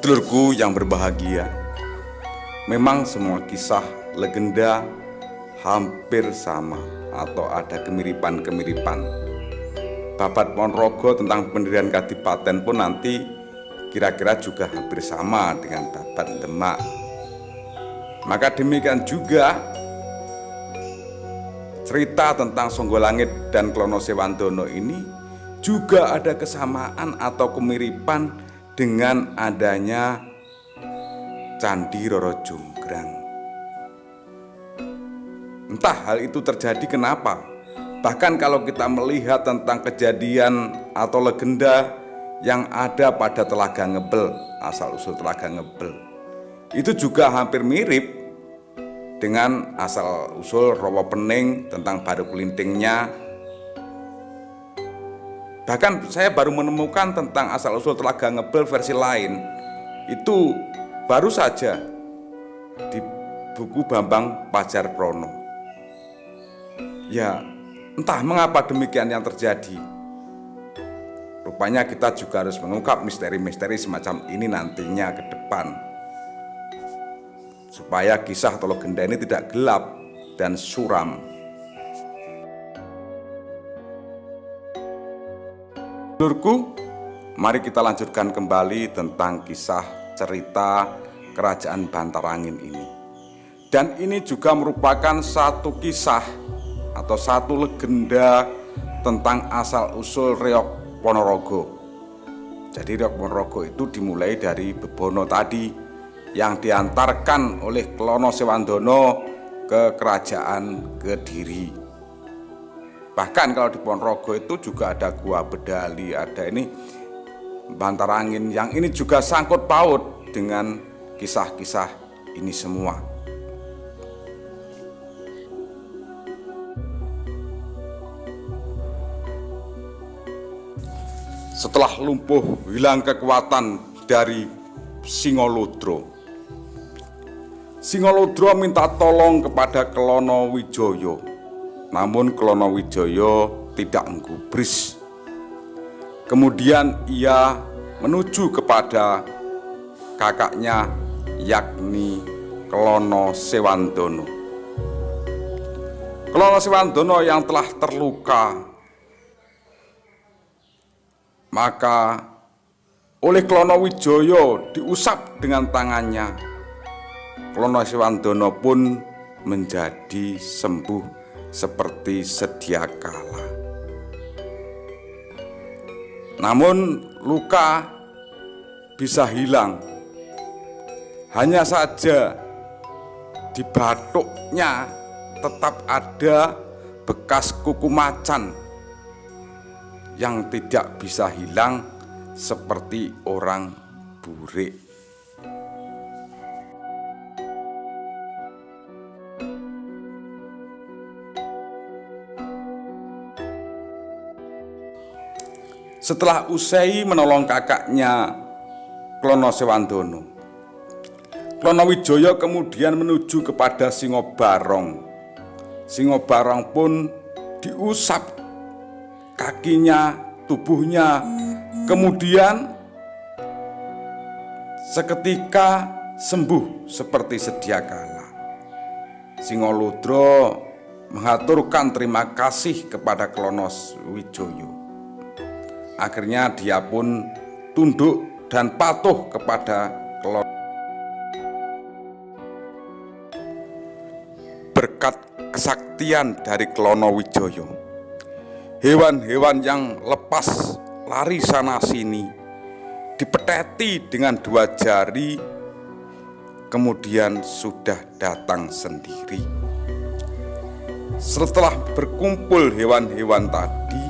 Sedulurku yang berbahagia, memang semua kisah legenda hampir sama atau ada kemiripan-kemiripan. Babat Ponorogo tentang pendirian Kadipaten pun nanti kira-kira juga hampir sama dengan Babat Demak. Maka demikian juga cerita tentang Songgolangit dan Klono Sewandono ini juga ada kesamaan atau kemiripan dengan adanya Candi Roro Jonggrang. Entah hal itu terjadi kenapa. Bahkan kalau kita melihat tentang kejadian atau legenda yang ada pada Telaga Ngebel, asal-usul Telaga Ngebel, itu juga hampir mirip dengan asal-usul Rowo Pening tentang Baru Kelintingnya. Bahkan saya baru menemukan tentang asal-usul Telaga Ngebel versi lain, itu baru saja di buku Bambang Pajarprono. Ya, entah mengapa demikian yang terjadi. Rupanya kita juga harus mengungkap misteri-misteri semacam ini nantinya ke depan, supaya kisah atau legenda ini tidak gelap dan suram. Sedulurku, mari kita lanjutkan kembali tentang kisah cerita Kerajaan Bantarangin ini. Dan ini juga merupakan satu kisah atau satu legenda tentang asal-usul Reog Ponorogo. Jadi Reog Ponorogo itu dimulai dari Bebono tadi yang diantarkan oleh Klono Sewandono ke Kerajaan Kediri. Bahkan kalau di Ponorogo itu juga ada Gua Bedali, ada ini Bantarangin, yang ini juga sangkut paut dengan kisah-kisah ini semua. Setelah lumpuh hilang kekuatan dari Singolodro, Singolodro minta tolong kepada Klono Wijoyo. Namun Klono Wijoyo tidak menggubris. Kemudian ia menuju kepada kakaknya, yakni Klono Sewandono. Klono Sewandono yang telah terluka, maka oleh Klono Wijoyo diusap dengan tangannya. Klono Sewandono pun menjadi sembuh seperti sedia kala. Namun luka bisa hilang, hanya saja di batuknya tetap ada bekas kuku macan yang tidak bisa hilang seperti orang burik. Setelah usai menolong kakaknya Klono Sewandono, Klono Wijoyo kemudian menuju kepada Singobarong. Singobarong pun diusap kakinya, tubuhnya, kemudian seketika sembuh seperti sedia kala. Singolodro mengaturkan terima kasih kepada Klono Wijoyo. Akhirnya dia pun tunduk dan patuh kepada Klono. Berkat kesaktian dari Klono Wijoyo, hewan-hewan yang lepas lari sana sini dipeteti dengan 2 jari, kemudian sudah datang sendiri. Setelah berkumpul hewan-hewan tadi,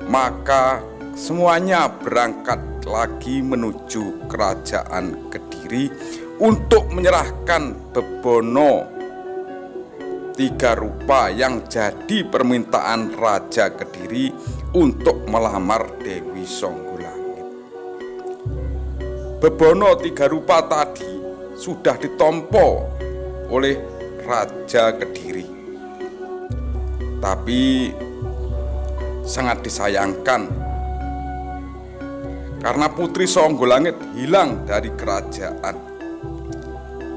maka semuanya berangkat lagi menuju Kerajaan Kediri untuk menyerahkan Bebono 3 rupa yang jadi permintaan Raja Kediri untuk melamar Dewi Songgolangit. Bebono 3 rupa tadi sudah ditompo oleh Raja Kediri, tapi sangat disayangkan karena Putri Songgolangit hilang dari kerajaan.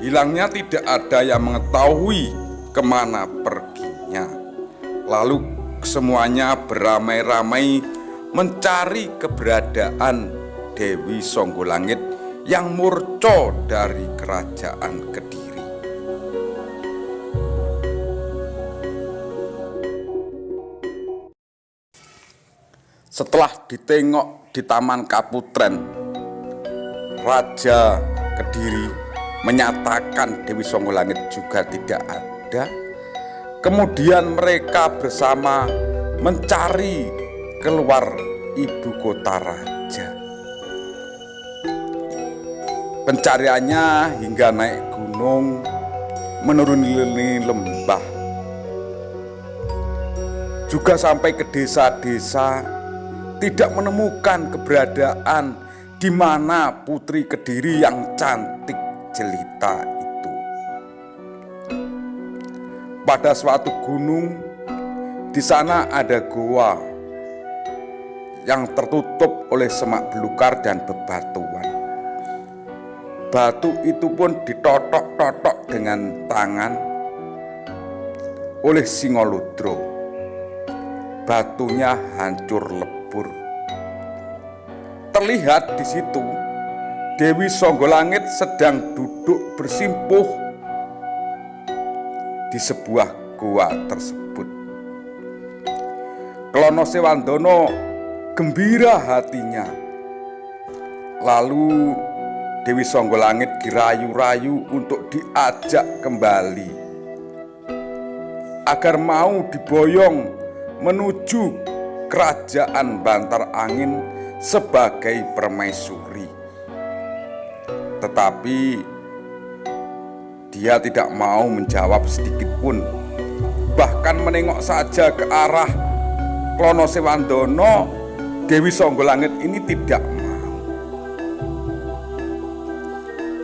Hilangnya tidak ada yang mengetahui kemana perginya. Lalu semuanya beramai-ramai mencari keberadaan Dewi Songgolangit yang murca dari kerajaan Kediri. Setelah ditengok di Taman Kaputren, Raja Kediri menyatakan Dewi Songgolangit juga tidak ada. Kemudian mereka bersama mencari keluar ibu kota raja. Pencariannya hingga naik gunung, menuruni lembah, juga sampai ke desa-desa, tidak menemukan keberadaan di mana Putri Kediri yang cantik jelita itu. Pada suatu gunung, di sana ada goa yang tertutup oleh semak belukar dan bebatuan. Batu itu pun ditotok-totok dengan tangan oleh Singoludro. Batunya hancur lebur. Terlihat di situ Dewi Songgolangit sedang duduk bersimpuh di sebuah goa tersebut. Klono Sewandono gembira hatinya. Lalu Dewi Songgolangit dirayu-rayu untuk diajak kembali agar mau diboyong menuju kerajaan Bantar Angin sebagai permaisuri. Tetapi dia tidak mau menjawab sedikit pun. Bahkan menengok saja ke arah Klono Sewandono, Dewi Songgolangit ini tidak mau.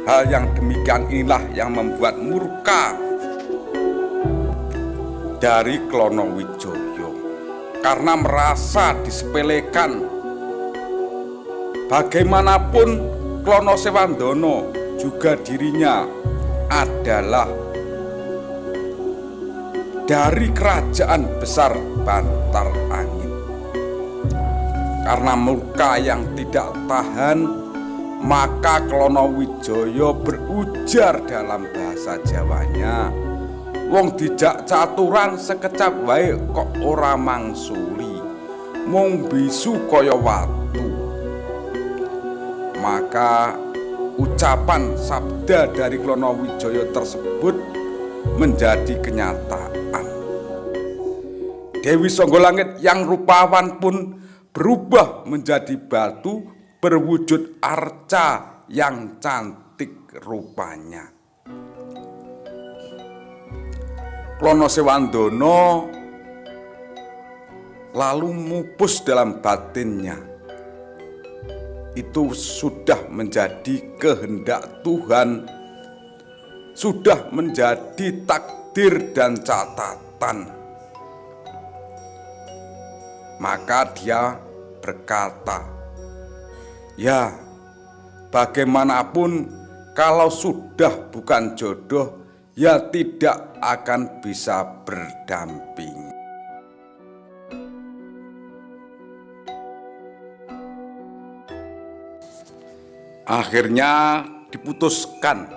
Hal yang demikian inilah yang membuat murka dari Klono Wijoyo, karena merasa disepelekan. Bagaimanapun Klono Sewandono juga dirinya adalah dari kerajaan besar Bantar Angin. Karena murka yang tidak tahan, maka Klono Wijoyo berujar dalam bahasa Jawanya, "Wong dijak caturan sekecap wae kok ora mangsuli, mung bisu kaya watu." Maka ucapan sabda dari Klono Wijoyo tersebut menjadi kenyataan. Dewi Songgolangit yang rupawan pun berubah menjadi batu berwujud arca yang cantik rupanya. Klono Sewandono lalu mupus dalam batinnya. Itu sudah menjadi kehendak Tuhan, sudah menjadi takdir dan catatan. Maka dia berkata, "Ya, bagaimanapun kalau sudah bukan jodoh, ya tidak akan bisa berdamping." Akhirnya diputuskan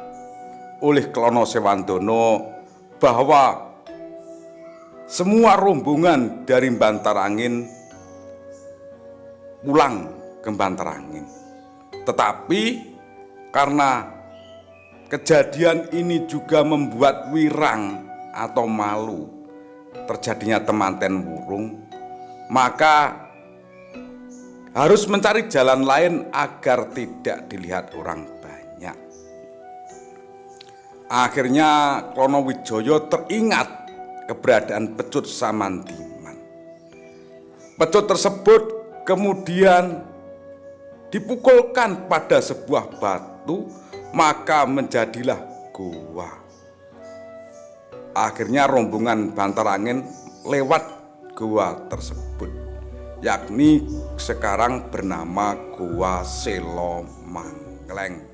oleh Klono Sewandono bahwa semua rombongan dari Bantar Angin pulang ke Bantar Angin. Tetapi karena kejadian ini juga membuat wirang atau malu terjadinya temanten wurung, maka harus mencari jalan lain agar tidak dilihat orang banyak. Akhirnya Klono Wijoyo teringat keberadaan Pecut Samandiman. Pecut tersebut kemudian dipukulkan pada sebuah batu, maka menjadilah goa. Akhirnya rombongan Bantar Angin lewat goa tersebut. yakni sekarang bernama Goa Selo Mangleng.